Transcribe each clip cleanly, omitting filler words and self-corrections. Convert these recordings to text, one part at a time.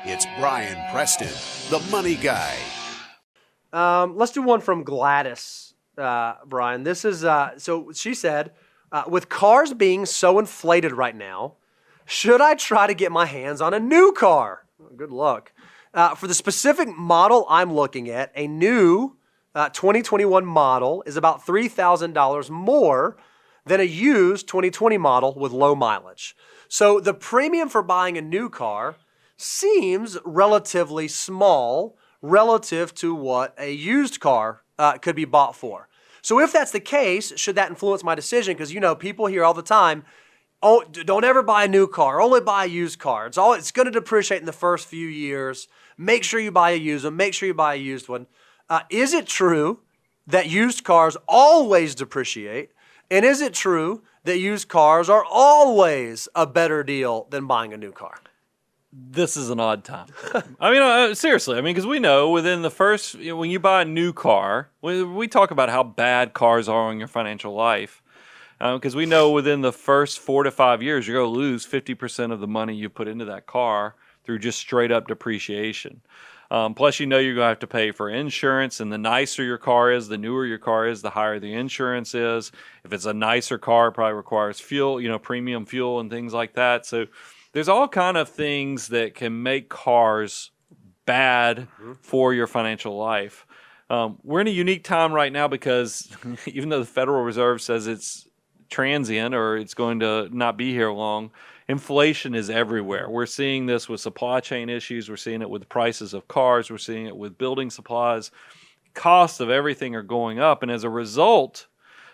It's Brian Preston, the money guy. Let's do one from Gladys, Brian. This is, so she said, with cars being so inflated right now, should I try to get my hands on a new car? Good luck. For the specific model I'm looking at, a new 2021 model is about $3,000 more than a used 2020 model with low mileage. So the premium for buying a new car seems relatively small relative to what a used car could be bought for. So if that's the case, should that influence my decision? Because, you know, people hear all the time, oh, don't ever buy a new car, only buy a used car. It's going to depreciate in the first few years. Make sure you buy a used one. Make sure you buy a used one. Is it true that used cars always depreciate? And is it true that used cars are always a better deal than buying a new car? This is an odd time. I mean, seriously. I mean, because we know within the first, when you buy a new car, we talk about how bad cars are in your financial life. Because we know within the first 4 to 5 years, you're going to lose 50% of the money you put into that car through just straight up depreciation. Plus, you know you're going to have to pay for insurance, and the nicer your car is, the newer your car is, the higher the insurance is. If it's a nicer car, it probably requires fuel, premium fuel and things like that. So there's all kind of things that can make cars bad for your financial life. We're in a unique time right now because even though the Federal Reserve says it's transient or it's going to not be here long, inflation is everywhere. We're seeing this with supply chain issues. We're seeing it with the prices of cars. We're seeing it with building supplies. Costs of everything are going up. And as a result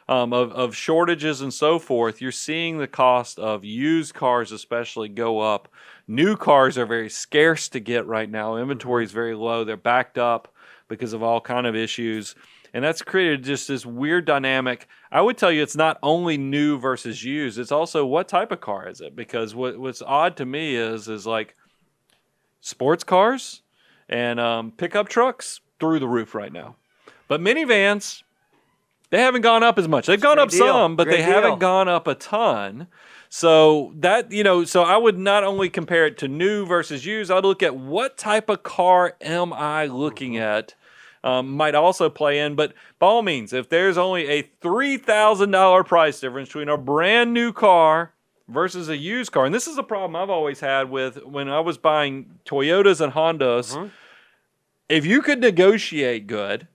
of shortages and so forth, you're seeing the cost of used cars especially go up. New cars are very scarce to get right now. Inventory is very low. They're backed up because of all kind of issues. And that's created just this weird dynamic. I would tell you it's not only new versus used. It's also what type of car is it? Because what's odd to me is like sports cars and pickup trucks through the roof right now. But minivans, they haven't gone up as much. They've gone up some, but they haven't gone up a ton. So that, so I would not only compare it to new versus used, I'd look at what type of car am I looking at. Might also play in, but by all means, if there's only a $3,000 price difference between a brand new car versus a used car, and this is a problem I've always had with when I was buying Toyotas and Hondas, if you could negotiate good,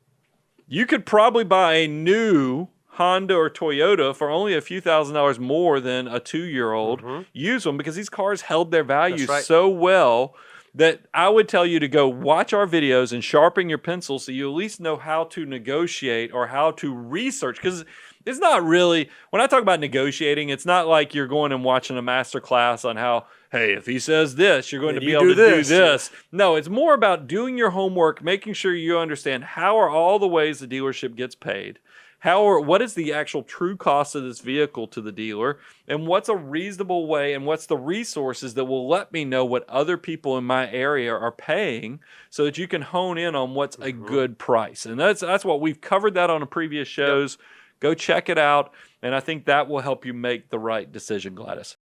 you could probably buy a new Honda or Toyota for only a few $1,000s more than a 2-year-old used one because these cars held their value so well that I would tell you to go watch our videos and sharpen your pencil so you at least know how to negotiate or how to research. Because it's not really, when I talk about negotiating, it's not like you're going and watching a master class on how, hey, if he says this, you're going to be able to do this. No, it's more about doing your homework, making sure you understand how are all the ways the dealership gets paid. What is the actual true cost of this vehicle to the dealer, and what's a reasonable way, and what's the resources that will let me know what other people in my area are paying so that you can hone in on what's a good price. And that's what we've covered that on the previous shows. Go check it out, and I think that will help you make the right decision, Gladys.